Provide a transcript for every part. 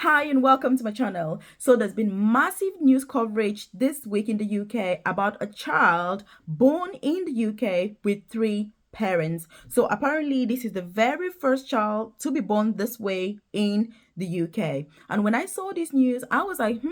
Hi and welcome to my channel. So there's been massive news coverage this week in the UK about a child born in the UK with three parents. So apparently this is the very first child to be born this way in the UK. And when I saw this news, I was like,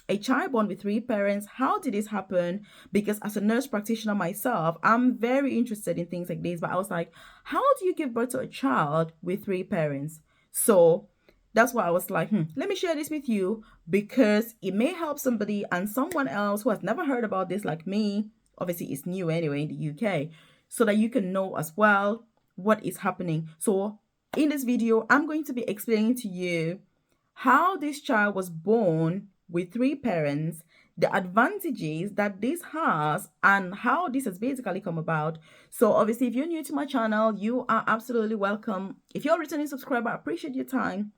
a child born with three parents, how did this happen? Because as a nurse practitioner myself, I'm very interested in things like this. But I was like, how do you give birth to a child with three parents? So that's why I was like, let me share this with you because it may help somebody and someone else who has never heard about this, like me. Obviously, it's new anyway in the UK, so that you can know as well what is happening. So, in this video, I'm going to be explaining to you how this child was born with three parents, the advantages that this has, and how this has basically come about. So, obviously, if you're new to my channel, you are absolutely welcome. If you're a returning subscriber, I appreciate your time.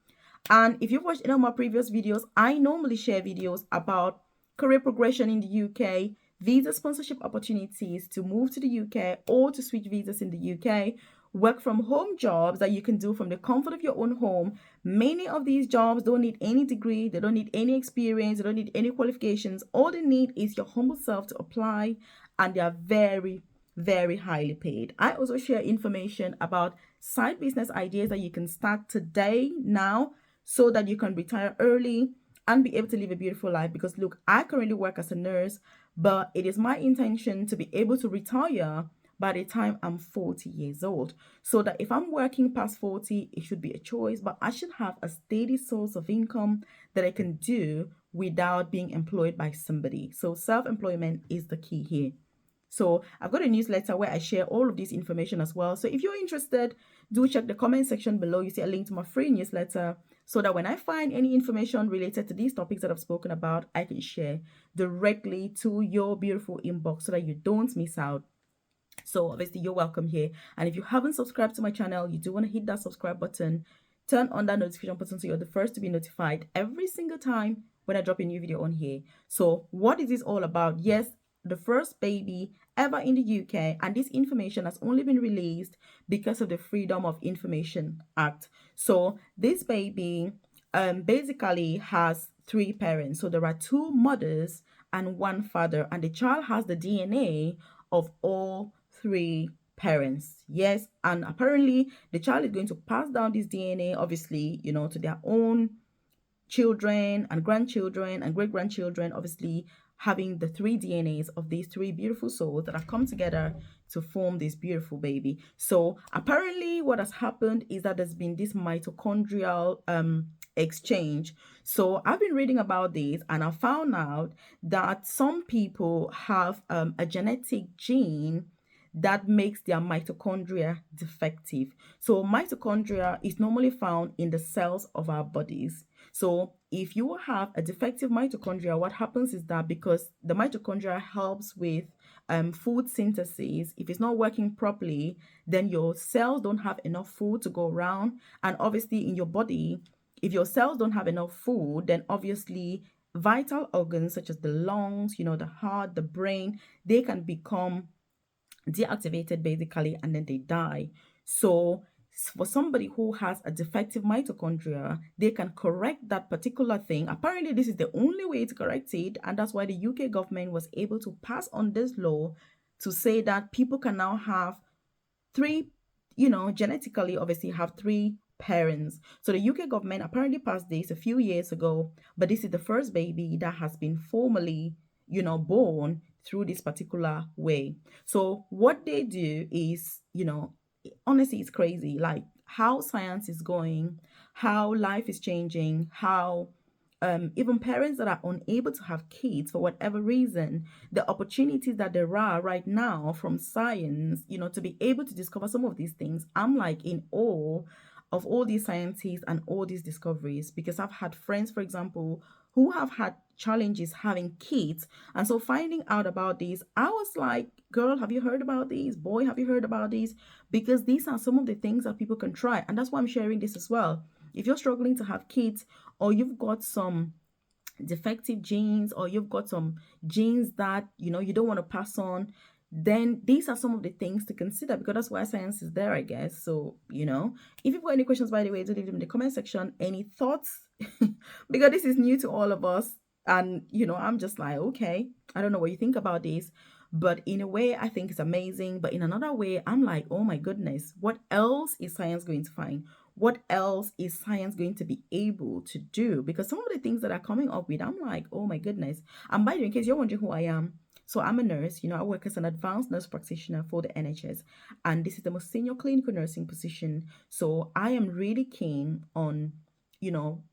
And if you've watched any of my previous videos, I normally share videos about career progression in the UK, visa sponsorship opportunities to move to the UK or to switch visas in the UK, work from home jobs that you can do from the comfort of your own home. Many of these jobs don't need any degree, they don't need any experience, they don't need any qualifications. All they need is your humble self to apply, and they are very highly paid. I also share information about side business ideas that you can start today now so that you can retire early and be able to live a beautiful life. Because look, I currently work as a nurse, but it is my intention to be able to retire by the time I'm 40 years old. So that if I'm working past 40, it should be a choice, but I should have a steady source of income that I can do without being employed by somebody. So self-employment is the key here. So I've got a newsletter where I share all of this information as well. So if you're interested, do check the comment section below. You see a link to my free newsletter so that when I find any information related to these topics that I've spoken about, I can share directly to your beautiful inbox so that you don't miss out. So obviously you're welcome here. And if you haven't subscribed to my channel, you do want to hit that subscribe button, turn on that notification button so you're the first to be notified every single time when I drop a new video on here. So what is this all about? Yes, the first baby ever in the UK, and this information has only been released because of the Freedom of Information Act. So this baby basically has three parents. So there are two mothers and one father, and the child has the DNA of all three parents. Yes, and apparently the child is going to pass down this DNA, obviously, to their own children and grandchildren and great grandchildren, obviously having the three DNAs of these three beautiful souls that have come together to form this beautiful baby. So apparently what has happened is that there's been this mitochondrial exchange. So I've been reading about this and I found out that some people have a genetic gene that makes their mitochondria defective. So mitochondria is normally found in the cells of our bodies. So if you have a defective mitochondria, what happens is that because the mitochondria helps with food synthesis, if it's not working properly, then your cells don't have enough food to go around. And obviously in your body, if your cells don't have enough food, then obviously vital organs such as the lungs, the heart, the brain, they can become deactivated basically, and then they die. So for somebody who has a defective mitochondria, they can correct that particular thing. Apparently this is the only way to correct it, and that's why the UK government was able to pass on this law to say that people can now have three, genetically obviously have three parents. So the UK government apparently passed this a few years ago, but this is the first baby that has been formally, born through this particular way. So what they do is, honestly, it's crazy, like how science is going, how life is changing, how even parents that are unable to have kids for whatever reason, the opportunities that there are right now from science, to be able to discover some of these things. I'm like in awe of all these scientists and all these discoveries, because I've had friends, for example, who have had challenges having kids. And so finding out about these, I was like, girl, have you heard about these? Boy, have you heard about these? Because these are some of the things that people can try. And that's why I'm sharing this as well. If you're struggling to have kids, or you've got some defective genes, or you've got some genes that you don't want to pass on, then these are some of the things to consider, because that's why science is there, I guess. So if you've got any questions, by the way, do leave them in the comment section. Any thoughts because this is new to all of us. And, I'm just like, okay, I don't know what you think about this. But in a way, I think it's amazing. But in another way, I'm like, oh my goodness, what else is science going to find? What else is science going to be able to do? Because some of the things that are coming up with, I'm like, oh my goodness. And by the way, in case you're wondering who I am, so I'm a nurse, I work as an advanced nurse practitioner for the NHS, and this is the most senior clinical nursing position. So I am really keen on,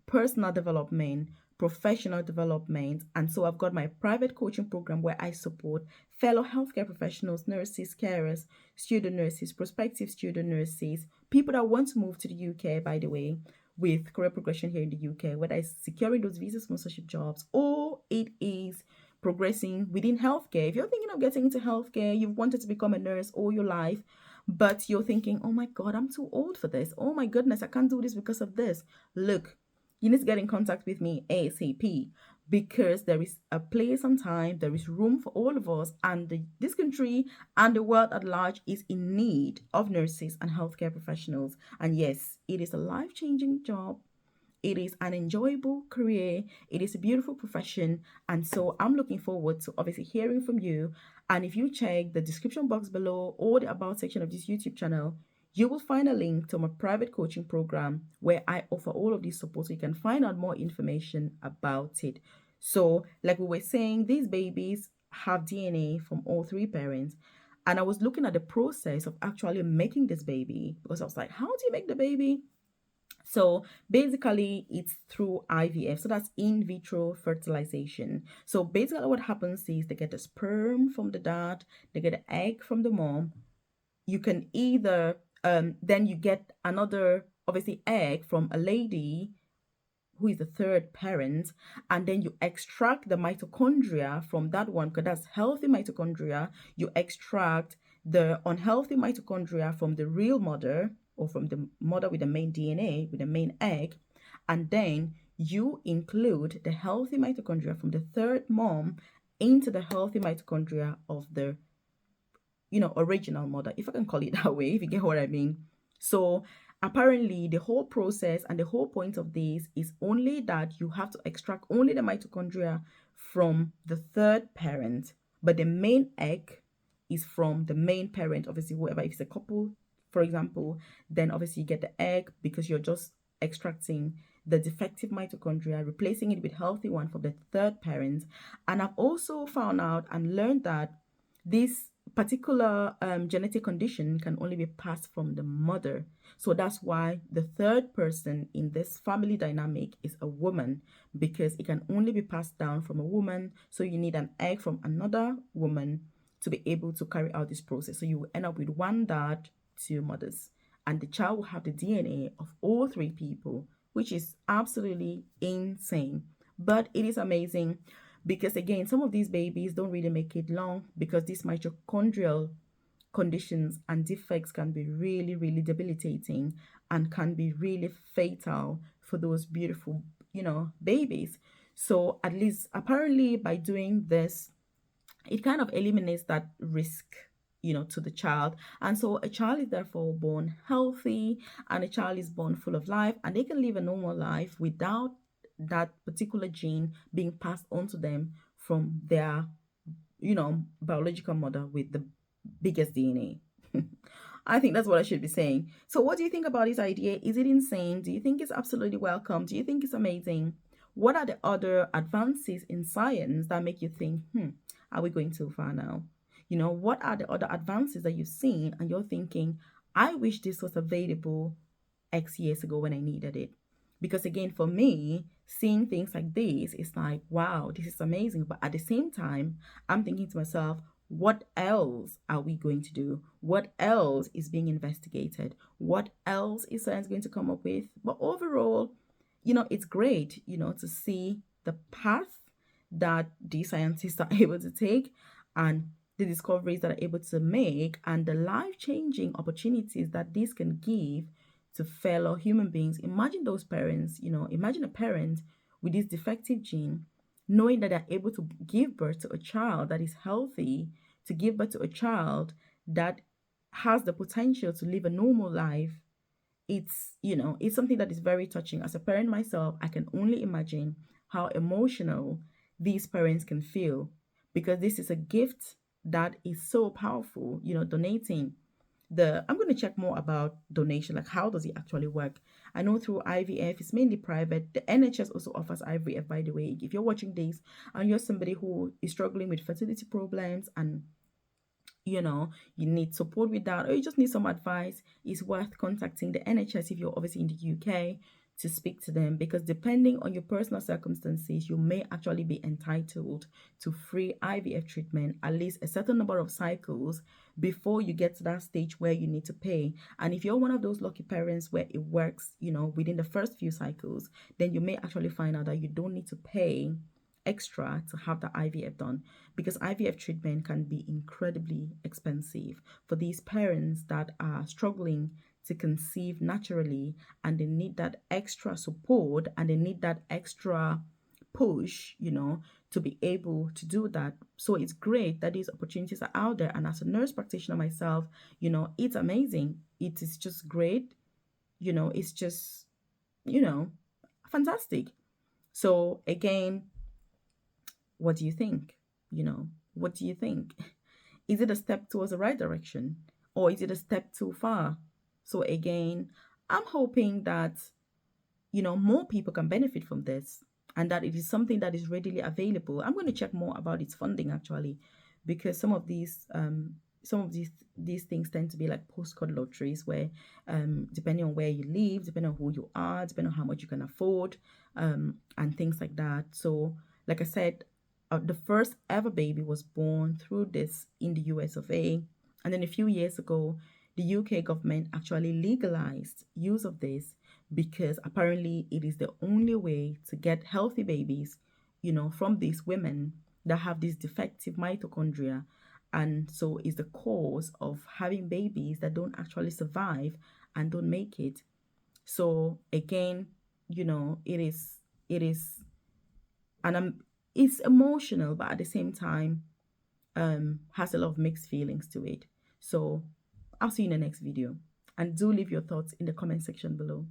personal development, professional development. And so I've got my private coaching program where I support fellow healthcare professionals, nurses, carers, student nurses, prospective student nurses, people that want to move to the UK, by the way, with career progression here in the UK, whether it's securing those visa sponsorship jobs or it is progressing within healthcare. If you're thinking of getting into healthcare, you've wanted to become a nurse all your life, but you're thinking, oh my God, I'm too old for this. Oh my goodness, I can't do this because of this. Look, you need to get in contact with me ASAP, because there is a place and time, there is room for all of us, and this country and the world at large is in need of nurses and healthcare professionals. And yes, it is a life changing job. It is an enjoyable career. It is a beautiful profession. And so I'm looking forward to obviously hearing from you. And if you check the description box below or the about section of this YouTube channel, you will find a link to my private coaching program where I offer all of this support so you can find out more information about it. So, like we were saying, these babies have DNA from all three parents. And I was looking at the process of actually making this baby, because I was like, how do you make the baby? So basically, it's through IVF. So that's in vitro fertilization. So basically, what happens is they get the sperm from the dad, they get the egg from the mom. You can either, then you get another, obviously, egg from a lady who is the third parent, and then you extract the mitochondria from that one, because that's healthy mitochondria. You extract the unhealthy mitochondria from the real mother, or from the mother with the main DNA, with the main egg, and then you include the healthy mitochondria from the third mom into the healthy mitochondria of the original mother, if I can call it that way, if you get what I mean. So apparently the whole process and the whole point of this is only that you have to extract only the mitochondria from the third parent, but the main egg is from the main parent. Obviously, whoever, if it's a couple, for example, then obviously you get the egg because you're just extracting the defective mitochondria, replacing it with healthy one from the third parent. And I've also found out and learned that this particular genetic condition can only be passed from the mother. So that's why the third person in this family dynamic is a woman, because it can only be passed down from a woman. So you need an egg from another woman to be able to carry out this process. So you will end up with one dad, two mothers, and the child will have the DNA of all three people, which is absolutely insane. But it is amazing, because again, some of these babies don't really make it long, because these mitochondrial conditions and defects can be really, really debilitating and can be really fatal for those beautiful, babies. So at least apparently by doing this, it kind of eliminates that risk, to the child. And so a child is therefore born healthy, and a child is born full of life, and they can live a normal life without that particular gene being passed on to them from their, biological mother with the biggest DNA. I think that's what I should be saying. So, what do you think about this idea? Is it insane? Do you think it's absolutely welcome? Do you think it's amazing? What are the other advances in science that make you think, are we going too far now? What are the other advances that you've seen and you're thinking, I wish this was available X years ago when I needed it? Because again, for me, seeing things like this is like, wow, this is amazing. But at the same time, I'm thinking to myself, what else are we going to do? What else is being investigated? What else is science going to come up with? But overall, it's great, to see the path that these scientists are able to take, and the discoveries that are able to make, and the life-changing opportunities that this can give to fellow human beings. Imagine those parents, imagine a parent with this defective gene, knowing that they're able to give birth to a child that is healthy, to give birth to a child that has the potential to live a normal life, it's, it's something that is very touching. As a parent myself, I can only imagine how emotional these parents can feel, because this is a gift that is so powerful. Donating, the I'm going to check more about donation, like how does it actually work. I know through IVF it's mainly private. The NHS also offers IVF, by the way. If you're watching this and you're somebody who is struggling with fertility problems, and you need support with that, or you just need some advice, it's worth contacting the NHS if you're obviously in the UK, to speak to them, because depending on your personal circumstances, you may actually be entitled to free IVF treatment, at least a certain number of cycles before you get to that stage where you need to pay. And if you're one of those lucky parents where it works, within the first few cycles, then you may actually find out that you don't need to pay extra to have the IVF done, because IVF treatment can be incredibly expensive for these parents that are struggling to conceive naturally, and they need that extra support and they need that extra push, to be able to do that. So it's great that these opportunities are out there. And as a nurse practitioner myself, it's amazing. It is just great. It's just, you know, fantastic. So again, what do you think? What do you think? Is it a step towards the right direction, or is it a step too far? So again, I'm hoping that more people can benefit from this, and that it is something that is readily available. I'm going to check more about its funding actually, because some of these things tend to be like postcode lotteries, where depending on where you live, depending on who you are, depending on how much you can afford, and things like that. So like I said, the first ever baby was born through this in the US of A. And then a few years ago, the UK government actually legalized use of this, because apparently it is the only way to get healthy babies, from these women that have this defective mitochondria. And so is the cause of having babies that don't actually survive and don't make it. So again, it is and it's emotional, but at the same time, has a lot of mixed feelings to it. So I'll see you in the next video, and do leave your thoughts in the comment section below.